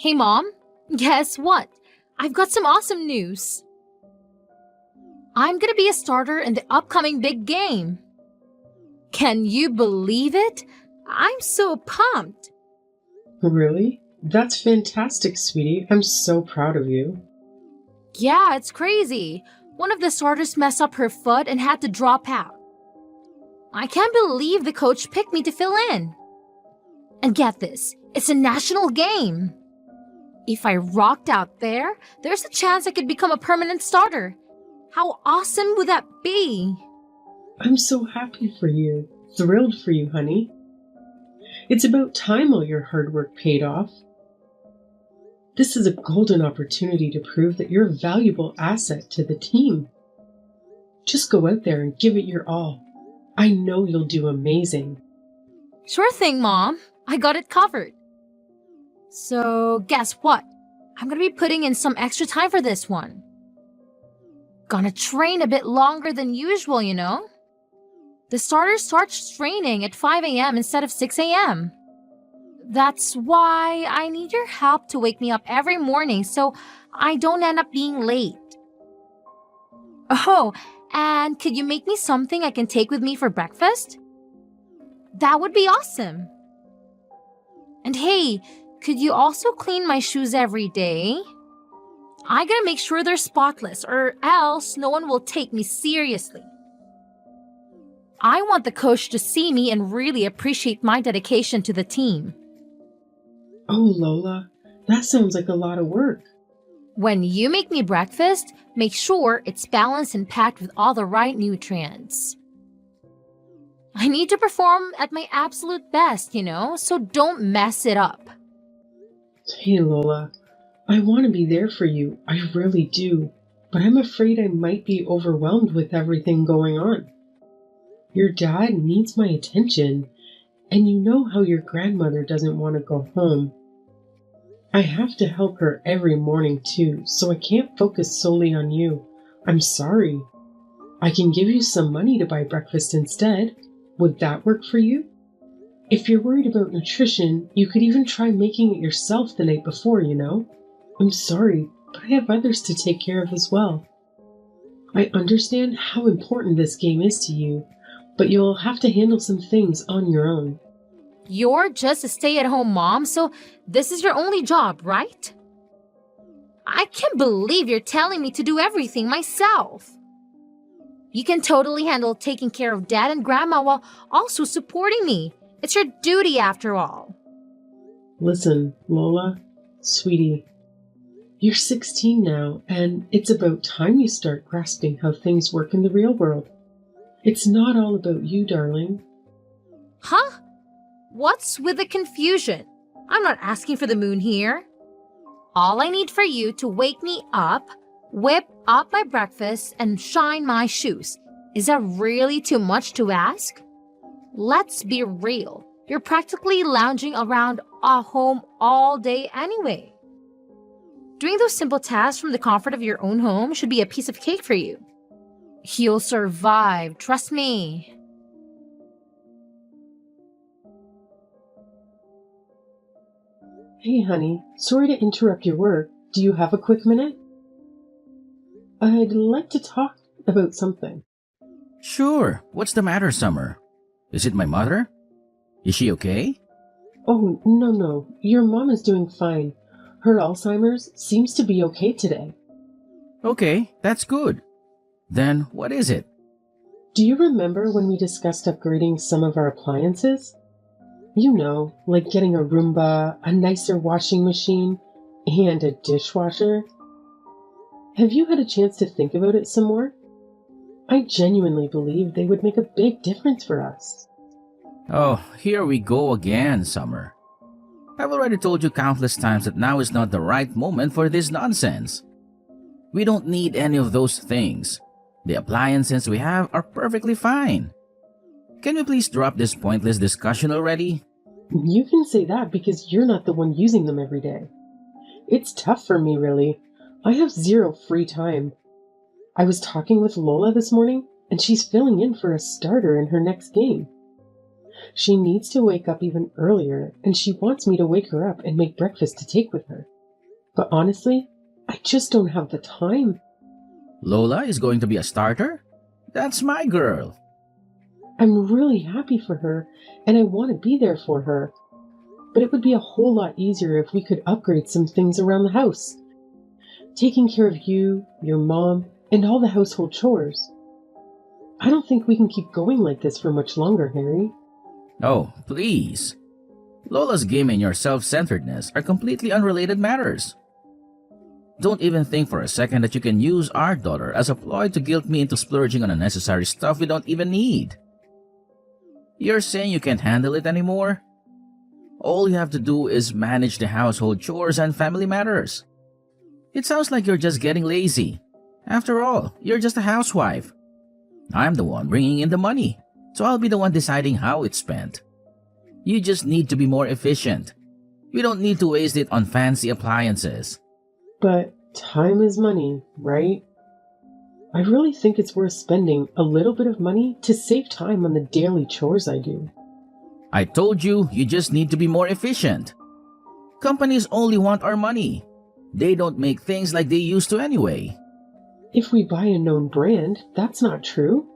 Hey Mom, guess what? I've got some awesome news. I'm gonna be a starter in the upcoming big game. Can you believe it? I'm so pumped. Really? That's fantastic, sweetie. I'm so proud of you. Yeah, it's crazy. One of the starters messed up her foot and had to drop out. I can't believe the coach picked me to fill in. And get this, it's a national game. If I rocked out there, there's a chance I could become a permanent starter. How awesome would that be? I'm so happy for you. Thrilled for you, honey. It's about time all your hard work paid off. This is a golden opportunity to prove that you're a valuable asset to the team. Just go out there and give it your all. I know you'll do amazing. Sure thing, Mom. I got it covered. So, guess what? I'm gonna be putting in some extra time for this one. Gonna train a bit longer than usual, you know? The starter starts training at 5 a.m. instead of 6 a.m. That's why I need your help to wake me up every morning so I don't end up being late. Oh, and could you make me something I can take with me for breakfast? That would be awesome. And hey, could you also clean my shoes every day? I gotta make sure they're spotless or else no one will take me seriously. I want the coach to see me and really appreciate my dedication to the team. Oh, Lola, that sounds like a lot of work. When you make me breakfast, make sure it's balanced and packed with all the right nutrients. I need to perform at my absolute best, so don't mess it up. Hey, Lola, I want to be there for you. I really do. But I'm afraid I might be overwhelmed with everything going on. Your dad needs my attention, and you know how your grandmother doesn't want to go home. I have to help her every morning too, so I can't focus solely on you. I'm sorry. I can give you some money to buy breakfast instead. Would that work for you? If you're worried about nutrition, you could even try making it yourself the night before, I'm sorry, but I have others to take care of as well. I understand how important this game is to you, but you'll have to handle some things on your own. You're just a stay-at-home mom, so this is your only job, right? I can't believe you're telling me to do everything myself. You can totally handle taking care of Dad and Grandma while also supporting me. It's your duty after all. Listen, Lola, sweetie, you're 16 now, and it's about time you start grasping how things work in the real world. It's not all about you, darling. Huh? What's with the confusion? I'm not asking for the moon here. All I need for you to wake me up, whip up my breakfast, and shine my shoes. Is that really too much to ask? Let's be real. You're practically lounging around our home all day anyway. Doing those simple tasks from the comfort of your own home should be a piece of cake for you. You'll survive, trust me. Hey, honey, sorry to interrupt your work. Do you have a quick minute? I'd like to talk about something. Sure. What's the matter, Summer? Is it my mother? Is she okay? Oh, no. Your mom is doing fine. Her Alzheimer's seems to be okay today. Okay, that's good. Then what is it? Do you remember when we discussed upgrading some of our appliances? Like getting a Roomba, a nicer washing machine, and a dishwasher. Have you had a chance to think about it some more? I genuinely believe they would make a big difference for us. Oh, here we go again, Summer. I've already told you countless times that now is not the right moment for this nonsense. We don't need any of those things. The appliances we have are perfectly fine. Can we please drop this pointless discussion already? You can say that because you're not the one using them every day. It's tough for me, really. I have zero free time. I was talking with Lola this morning, and she's filling in for a starter in her next game. She needs to wake up even earlier, and she wants me to wake her up and make breakfast to take with her. But honestly, I just don't have the time. Lola is going to be a starter? That's my girl. I'm really happy for her, and I want to be there for her. But it would be a whole lot easier if we could upgrade some things around the house. Taking care of you, your mom, and all the household chores. I don't think we can keep going like this for much longer, Harry. Oh, please. Lola's game and your self-centeredness are completely unrelated matters. Don't even think for a second that you can use our daughter as a ploy to guilt me into splurging on unnecessary stuff we don't even need. You're saying you can't handle it anymore? All you have to do is manage the household chores and family matters. It sounds like you're just getting lazy. After all, you're just a housewife. I'm the one bringing in the money, so I'll be the one deciding how it's spent. You just need to be more efficient. We don't need to waste it on fancy appliances. But time is money, right? I really think it's worth spending a little bit of money to save time on the daily chores I do. I told you, you just need to be more efficient. Companies only want our money. They don't make things like they used to anyway. If we buy a known brand, that's not true.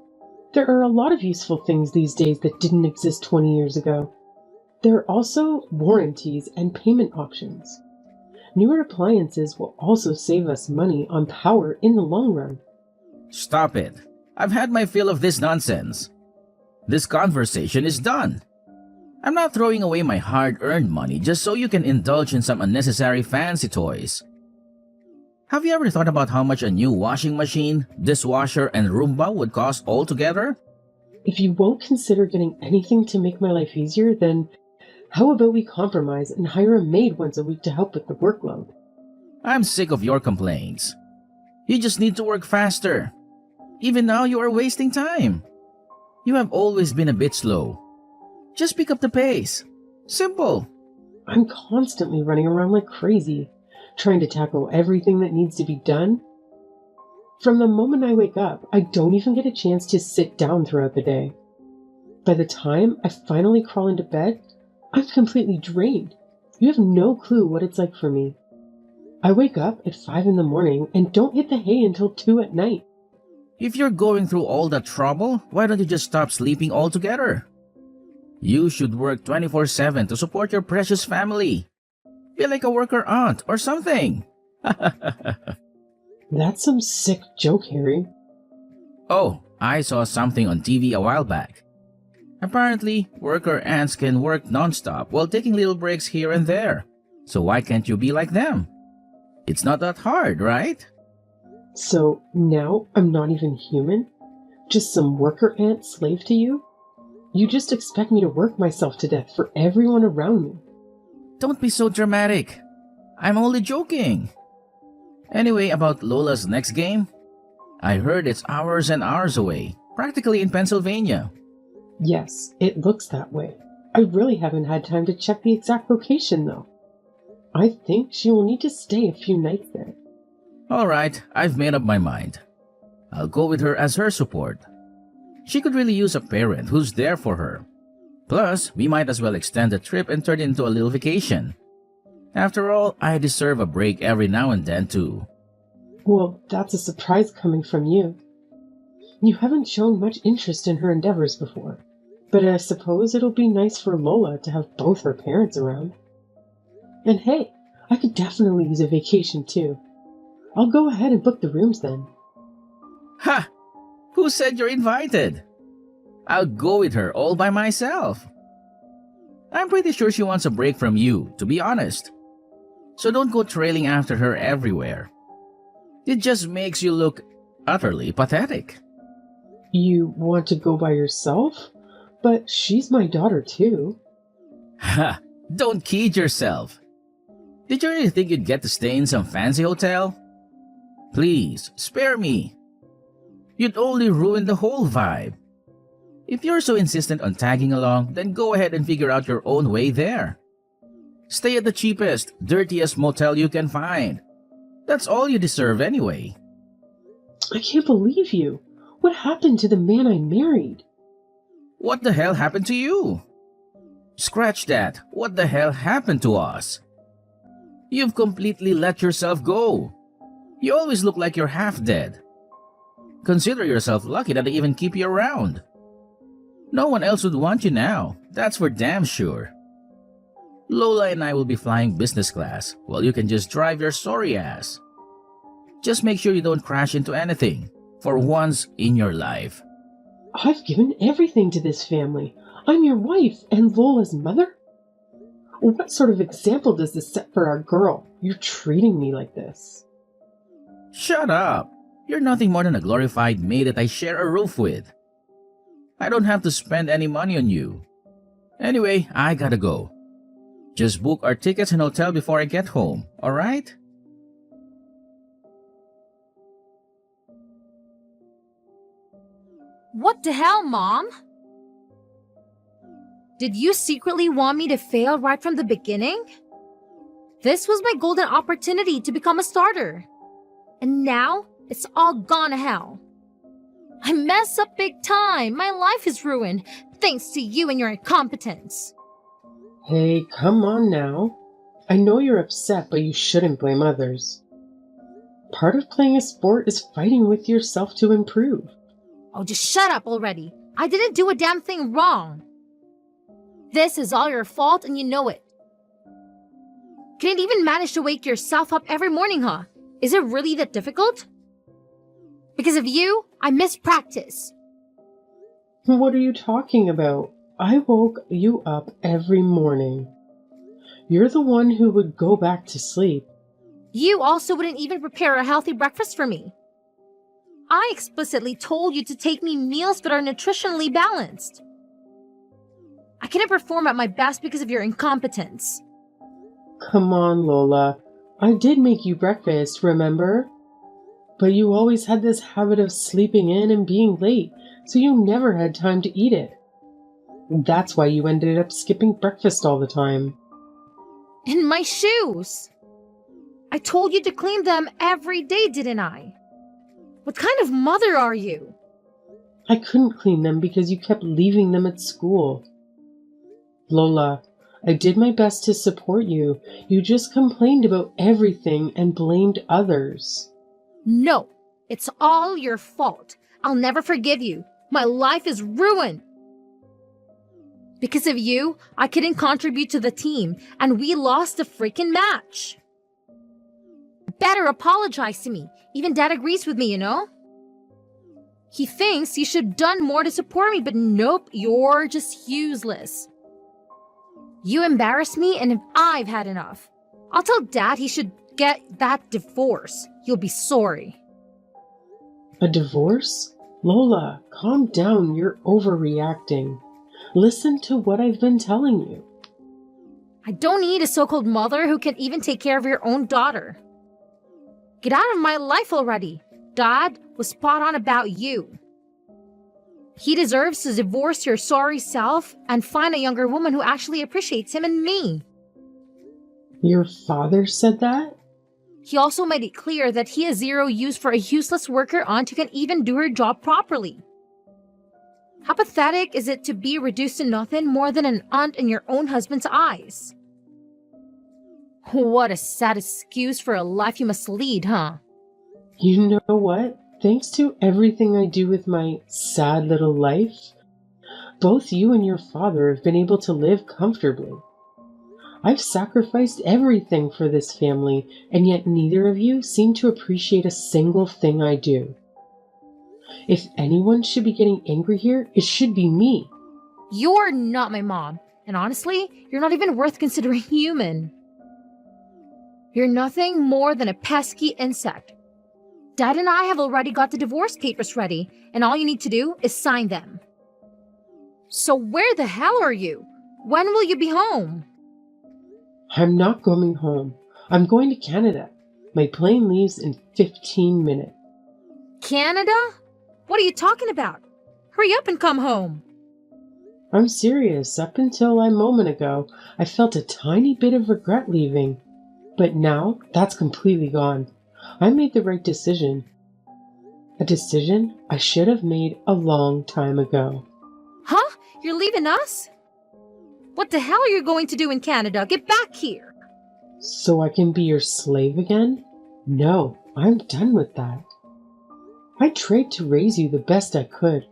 There are a lot of useful things these days that didn't exist 20 years ago. There are also warranties and payment options. Newer appliances will also save us money on power in the long run. Stop it. I've had my fill of this nonsense. This conversation is done. I'm not throwing away my hard-earned money just so you can indulge in some unnecessary fancy toys. Have you ever thought about how much a new washing machine, dishwasher, and Roomba would cost altogether? If you won't consider getting anything to make my life easier, then how about we compromise and hire a maid once a week to help with the workload? I'm sick of your complaints. You just need to work faster. Even now, you are wasting time. You have always been a bit slow. Just pick up the pace. Simple. I'm constantly running around like crazy, trying to tackle everything that needs to be done. From the moment I wake up, I don't even get a chance to sit down throughout the day. By the time I finally crawl into bed, I'm completely drained. You have no clue what it's like for me. I wake up at 5 in the morning and don't hit the hay until 2 at night. If you're going through all that trouble, why don't you just stop sleeping altogether? You should work 24/7 to support your precious family. Be like a worker aunt or something. That's some sick joke, Harry. Oh, I saw something on TV a while back. Apparently, worker ants can work non-stop while taking little breaks here and there. So why can't you be like them? It's not that hard, right? So now I'm not even human? Just some worker ant slave to you? You just expect me to work myself to death for everyone around me. Don't be so dramatic. I'm only joking. Anyway, about Lola's next game, I heard it's hours and hours away, practically in Pennsylvania. Yes, it looks that way. I really haven't had time to check the exact location, though. I think she will need to stay a few nights there. All right, I've made up my mind. I'll go with her as her support. She could really use a parent who's there for her. Plus, we might as well extend the trip and turn it into a little vacation. After all, I deserve a break every now and then, too. Well, that's a surprise coming from you. You haven't shown much interest in her endeavors before, but I suppose it'll be nice for Lola to have both her parents around. And hey, I could definitely use a vacation too. I'll go ahead and book the rooms then. Ha! Who said you're invited? I'll go with her all by myself. I'm pretty sure she wants a break from you, to be honest. So don't go trailing after her everywhere. It just makes you look utterly pathetic. You want to go by yourself? But she's my daughter too. Ha! Don't kid yourself. Did you really think you'd get to stay in some fancy hotel? Please, spare me. You'd only ruin the whole vibe. If you're so insistent on tagging along, then go ahead and figure out your own way there. Stay at the cheapest, dirtiest motel you can find. That's all you deserve anyway. I can't believe you. What happened to the man I married? What the hell happened to you? Scratch that. What the hell happened to us? You've completely let yourself go. You always look like you're half dead. Consider yourself lucky that I even keep you around. No one else would want you now, that's for damn sure. Lola and I will be flying business class, while you can just drive your sorry ass. Just make sure you don't crash into anything, for once in your life. I've given everything to this family. I'm your wife and Lola's mother? What sort of example does this set for our girl? You're treating me like this. Shut up! You're nothing more than a glorified maid that I share a roof with. I don't have to spend any money on you. Anyway, I gotta go. Just book our tickets and hotel before I get home, alright? What the hell, Mom? Did you secretly want me to fail right from the beginning? This was my golden opportunity to become a starter. And now, it's all gone to hell. I messed up big time. My life is ruined, thanks to you and your incompetence. Hey, come on now. I know you're upset, but you shouldn't blame others. Part of playing a sport is fighting with yourself to improve. Oh, just shut up already. I didn't do a damn thing wrong. This is all your fault and you know it. Can't even manage to wake yourself up every morning, huh? Is it really that difficult? Because of you, I miss practice. What are you talking about? I woke you up every morning. You're the one who would go back to sleep. You also wouldn't even prepare a healthy breakfast for me. I explicitly told you to take me meals that are nutritionally balanced. I couldn't perform at my best because of your incompetence. Come on, Lola. I did make you breakfast, remember? But you always had this habit of sleeping in and being late, so you never had time to eat it. That's why you ended up skipping breakfast all the time. And my shoes! I told you to clean them every day, didn't I? What kind of mother are you? I couldn't clean them because you kept leaving them at school. Lola, I did my best to support you. You just complained about everything and blamed others. No, it's all your fault. I'll never forgive you. My life is ruined. Because of you, I couldn't contribute to the team, and we lost the freaking match. Better apologize to me. Even Dad agrees with me, you know? He thinks you should have done more to support me, but nope, you're just useless. You embarrassed me, and I've had enough. I'll tell Dad he should get that divorce. You'll be sorry. A divorce? Lola, calm down. You're overreacting. Listen to what I've been telling you. I don't need a so-called mother who can even take care of your own daughter. Get out of my life already. Dad was spot on about you. He deserves to divorce your sorry self and find a younger woman who actually appreciates him and me. Your father said that? He also made it clear that he has zero use for a useless worker aunt who can even do her job properly. How pathetic is it to be reduced to nothing more than an aunt in your own husband's eyes? What a sad excuse for a life you must lead, huh? You know what? Thanks to everything I do with my sad little life, both you and your father have been able to live comfortably. I've sacrificed everything for this family, and yet neither of you seem to appreciate a single thing I do. If anyone should be getting angry here, it should be me. You're not my mom, and honestly, you're not even worth considering human. You're nothing more than a pesky insect. Dad and I have already got the divorce papers ready, and all you need to do is sign them. So where the hell are you? When will you be home? I'm not going home. I'm going to Canada. My plane leaves in 15 minutes. Canada? What are you talking about? Hurry up and come home. I'm serious. Up until a moment ago, I felt a tiny bit of regret leaving. But now, that's completely gone. I made the right decision. A decision I should have made a long time ago. Huh? You're leaving us? What the hell are you going to do in Canada? Get back here! So I can be your slave again? No, I'm done with that. I tried to raise you the best I could.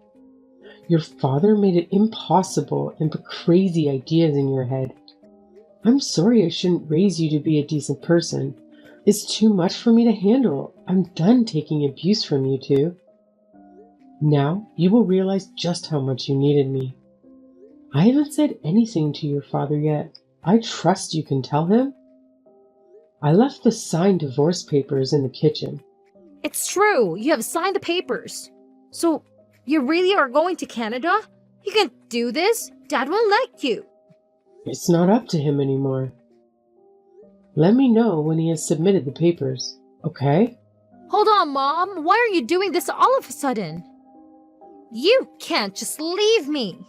Your father made it impossible and put crazy ideas in your head. I'm sorry I shouldn't raise you to be a decent person. It's too much for me to handle. I'm done taking abuse from you two. Now you will realize just how much you needed me. I haven't said anything to your father yet. I trust you can tell him. I left the signed divorce papers in the kitchen. It's true. You have signed the papers. So, you really are going to Canada? You can't do this. Dad won't let you. It's not up to him anymore. Let me know when he has submitted the papers, okay? Hold on, Mom. Why are you doing this all of a sudden? You can't just leave me.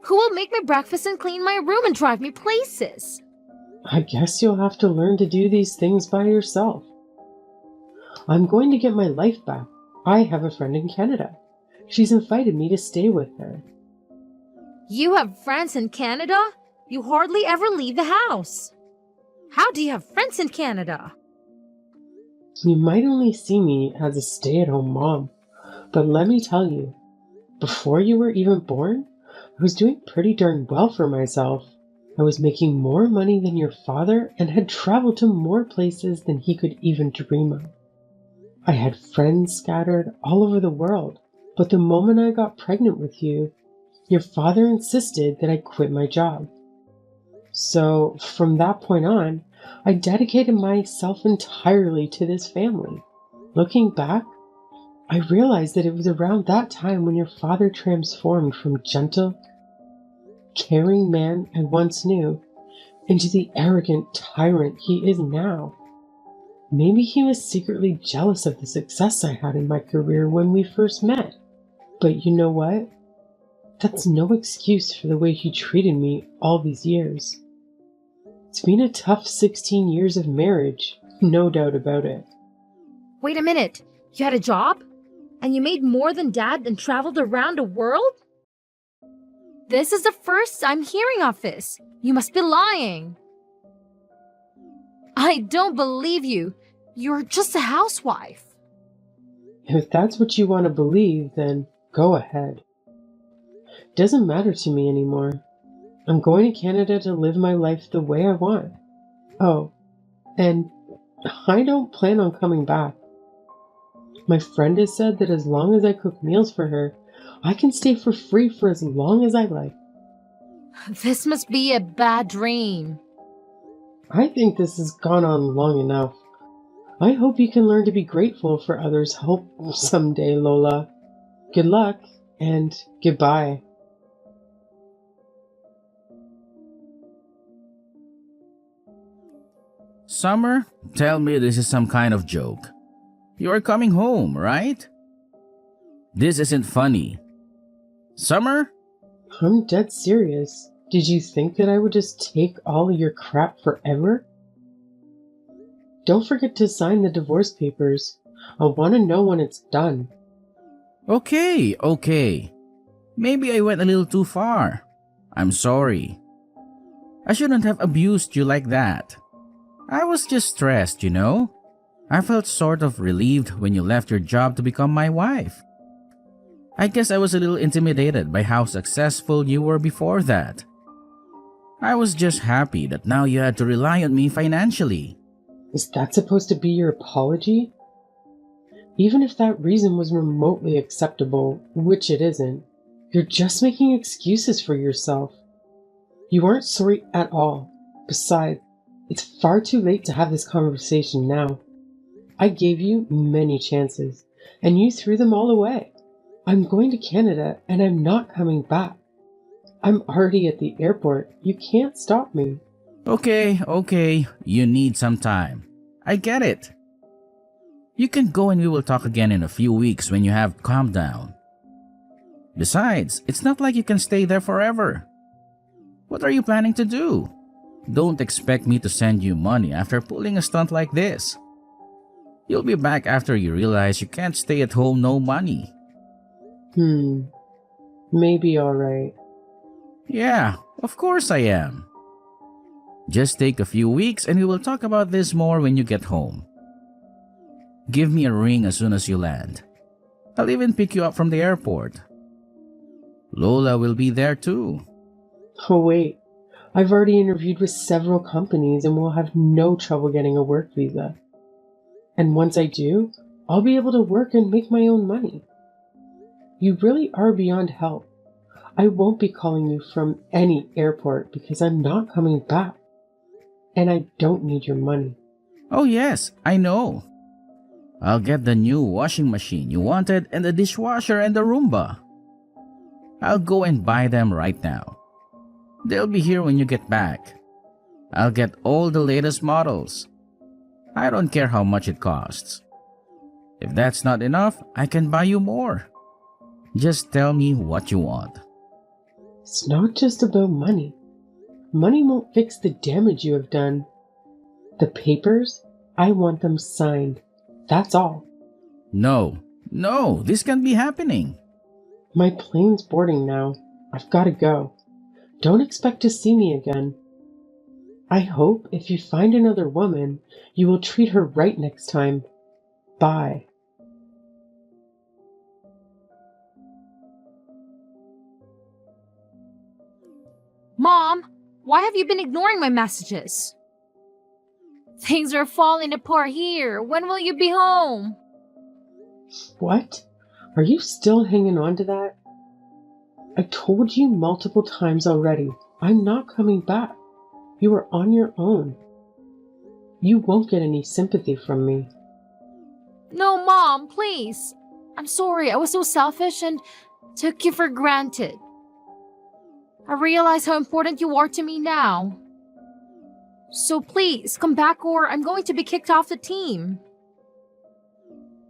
Who will make my breakfast and clean my room and drive me places? I guess you'll have to learn to do these things by yourself. I'm going to get my life back. I have a friend in Canada. She's invited me to stay with her. You have friends in Canada? You hardly ever leave the house. How do you have friends in Canada? You might only see me as a stay-at-home mom, but let me tell you, before you were even born, I was doing pretty darn well for myself. I was making more money than your father and had traveled to more places than he could even dream of. I had friends scattered all over the world, but the moment I got pregnant with you, your father insisted that I quit my job. So, from that point on, I dedicated myself entirely to this family. Looking back, I realized that it was around that time when your father transformed from gentle, caring man I once knew into the arrogant tyrant he is now. Maybe he was secretly jealous of the success I had in my career when we first met. But you know what? That's no excuse for the way he treated me all these years. It's been a tough 16 years of marriage, no doubt about it. Wait a minute. You had a job? And you made more than Dad and traveled around the world? This is the first I'm hearing of this. You must be lying. I don't believe you. You're just a housewife. If that's what you want to believe, then go ahead. Doesn't matter to me anymore. I'm going to Canada to live my life the way I want. Oh, and I don't plan on coming back. My friend has said that as long as I cook meals for her, I can stay for free for as long as I like. This must be a bad dream. I think this has gone on long enough. I hope you can learn to be grateful for others' help someday, Lola. Good luck, and goodbye. Summer, tell me this is some kind of joke. You are coming home, right? This isn't funny. Summer? I'm dead serious. Did you think that I would just take all of your crap forever? Don't forget to sign the divorce papers. I want to know when it's done. Okay. Maybe I went a little too far. I'm sorry. I shouldn't have abused you like that. I was just stressed, you know? I felt sort of relieved when you left your job to become my wife. I guess I was a little intimidated by how successful you were before that. I was just happy that now you had to rely on me financially. Is that supposed to be your apology? Even if that reason was remotely acceptable, which it isn't, you're just making excuses for yourself. You aren't sorry at all. Besides, it's far too late to have this conversation now. I gave you many chances, and you threw them all away. I'm going to Canada, and I'm not coming back. I'm already at the airport. You can't stop me. Okay. You need some time. I get it. You can go and we will talk again in a few weeks when you have calmed down. Besides, it's not like you can stay there forever. What are you planning to do? Don't expect me to send you money after pulling a stunt like this. You'll be back after you realize you can't stay at home no money. Maybe alright. Yeah, of course I am. Just take a few weeks and we will talk about this more when you get home. Give me a ring as soon as you land. I'll even pick you up from the airport. Lola will be there too. Oh, wait. I've already interviewed with several companies and will have no trouble getting a work visa. And once I do, I'll be able to work and make my own money. You really are beyond help. I won't be calling you from any airport because I'm not coming back. And I don't need your money. Oh yes, I know. I'll get the new washing machine you wanted and the dishwasher and the Roomba. I'll go and buy them right now. They'll be here when you get back. I'll get all the latest models. I don't care how much it costs. If that's not enough, I can buy you more. Just tell me what you want. It's not just about money. Money won't fix the damage you have done. The papers, I want them signed. That's all. No, this can't be happening. My plane's boarding now. I've got to go. Don't expect to see me again. I hope if you find another woman, you will treat her right next time. Bye. Mom, why have you been ignoring my messages? Things are falling apart here. When will you be home? What? Are you still hanging on to that? I told you multiple times already. I'm not coming back. You are on your own. You won't get any sympathy from me. No, Mom, please. I'm sorry, I was so selfish and took you for granted. I realize how important you are to me now. So please, come back or I'm going to be kicked off the team.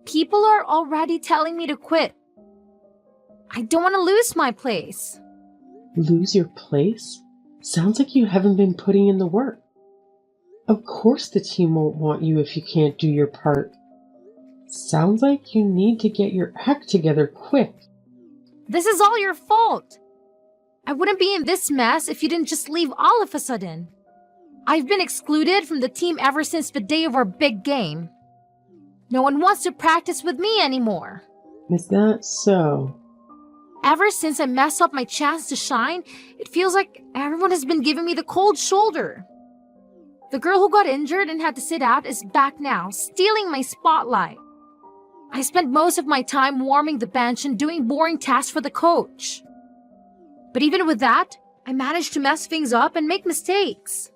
People are already telling me to quit. I don't want to lose my place. Lose your place? Sounds like you haven't been putting in the work. Of course the team won't want you if you can't do your part. Sounds like you need to get your act together quick. This is all your fault. I wouldn't be in this mess if you didn't just leave all of a sudden. I've been excluded from the team ever since the day of our big game. No one wants to practice with me anymore. Is that so? Ever since I messed up my chance to shine, it feels like everyone has been giving me the cold shoulder. The girl who got injured and had to sit out is back now, stealing my spotlight. I spent most of my time warming the bench and doing boring tasks for the coach. But even with that, I managed to mess things up and make mistakes.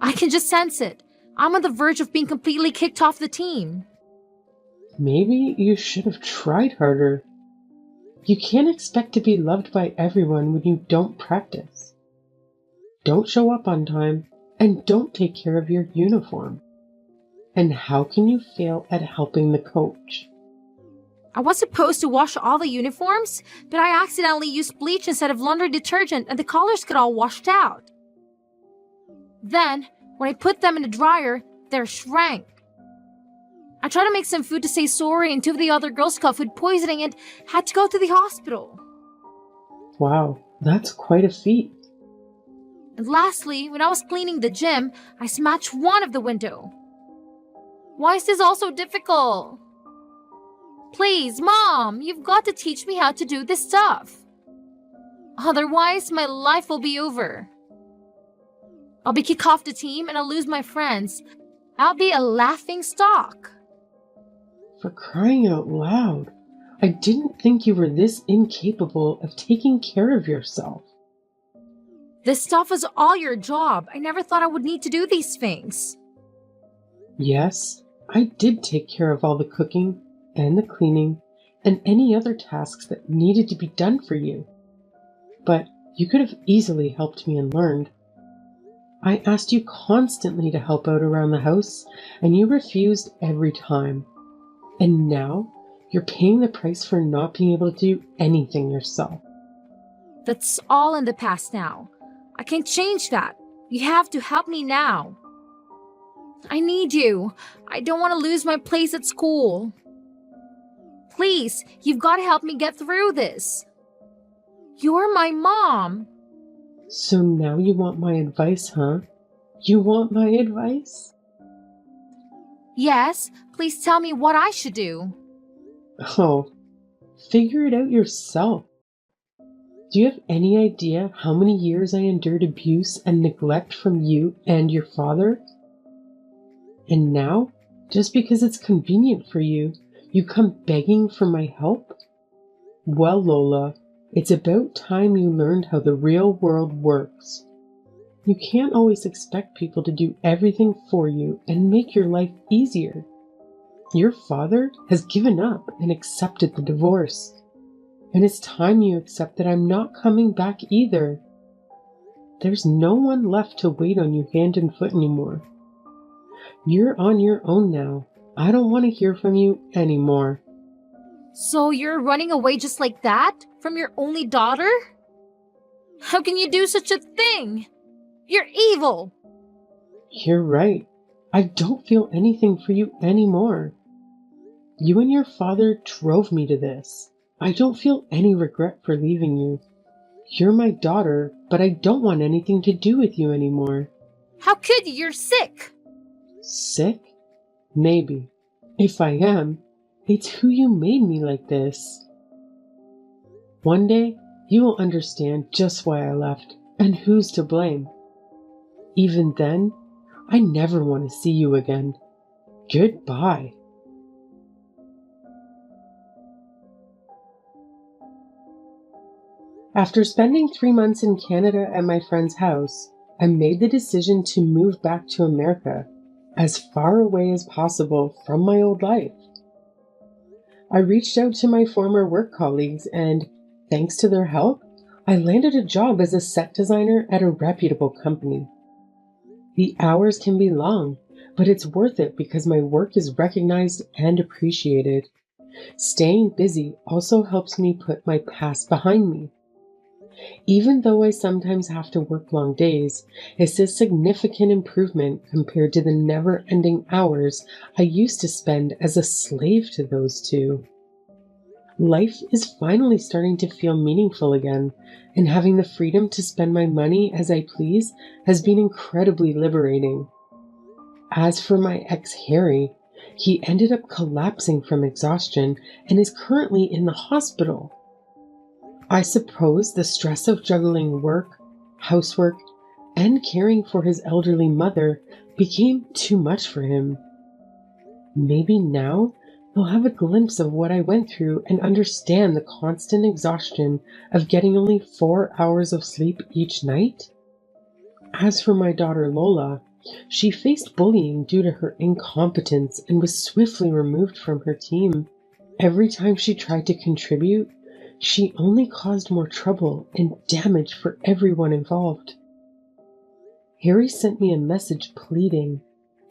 I can just sense it. I'm on the verge of being completely kicked off the team. Maybe you should have tried harder. You can't expect to be loved by everyone when you don't practice. Don't show up on time, and don't take care of your uniform. And how can you fail at helping the coach? I was supposed to wash all the uniforms, but I accidentally used bleach instead of laundry detergent and the colors got all washed out. Then, when I put them in the dryer, they shrank. I tried to make some food to say sorry and two of the other girls got food poisoning and had to go to the hospital. Wow, that's quite a feat. And lastly, when I was cleaning the gym, I smashed one of the window. Why is this all so difficult? Please, Mom, you've got to teach me how to do this stuff. Otherwise, my life will be over. I'll be kicked off the team and I'll lose my friends. I'll be a laughing stock. For crying out loud, I didn't think you were this incapable of taking care of yourself. This stuff is all your job. I never thought I would need to do these things. Yes, I did take care of all the cooking and the cleaning and any other tasks that needed to be done for you. But you could have easily helped me and learned. I asked you constantly to help out around the house, and you refused every time. And now, you're paying the price for not being able to do anything yourself. That's all in the past now. I can't change that. You have to help me now. I need you. I don't want to lose my place at school. Please, you've got to help me get through this. You're my mom. So now you want my advice, huh? You want my advice? Yes, please tell me what I should do. Oh, figure it out yourself. Do you have any idea how many years I endured abuse and neglect from you and your father? And now, just because it's convenient for you, you come begging for my help? Well, Lola, it's about time you learned how the real world works. You can't always expect people to do everything for you and make your life easier. Your father has given up and accepted the divorce. And it's time you accept that I'm not coming back either. There's no one left to wait on you hand and foot anymore. You're on your own now. I don't want to hear from you anymore. So you're running away just like that? From your only daughter? How can you do such a thing? You're evil! You're right. I don't feel anything for you anymore. You and your father drove me to this. I don't feel any regret for leaving you. You're my daughter, but I don't want anything to do with you anymore. How could you? You're sick! Sick? Maybe. If I am, it's who you made me like this. One day, you will understand just why I left and who's to blame. Even then, I never want to see you again. Goodbye. After spending 3 months in Canada at my friend's house, I made the decision to move back to America, as far away as possible from my old life. I reached out to my former work colleagues and, thanks to their help, I landed a job as a set designer at a reputable company. The hours can be long, but it's worth it because my work is recognized and appreciated. Staying busy also helps me put my past behind me. Even though I sometimes have to work long days, it's a significant improvement compared to the never-ending hours I used to spend as a slave to those two. Life is finally starting to feel meaningful again, and having the freedom to spend my money as I please has been incredibly liberating. As for my ex Harry, he ended up collapsing from exhaustion and is currently in the hospital. I suppose the stress of juggling work, housework, and caring for his elderly mother became too much for him. Maybe now he'll have a glimpse of what I went through and understand the constant exhaustion of getting only 4 hours of sleep each night. As for my daughter Lola, she faced bullying due to her incompetence and was swiftly removed from her team. Every time she tried to contribute, she only caused more trouble and damage for everyone involved. Harry sent me a message pleading,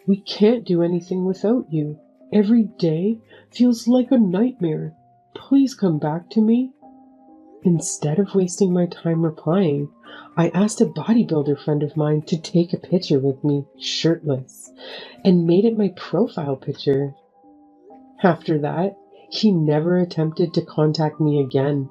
"We can't do anything without you. Every day feels like a nightmare. Please come back to me." Instead of wasting my time replying, I asked a bodybuilder friend of mine to take a picture with me, shirtless, and made it my profile picture. After that, he never attempted to contact me again.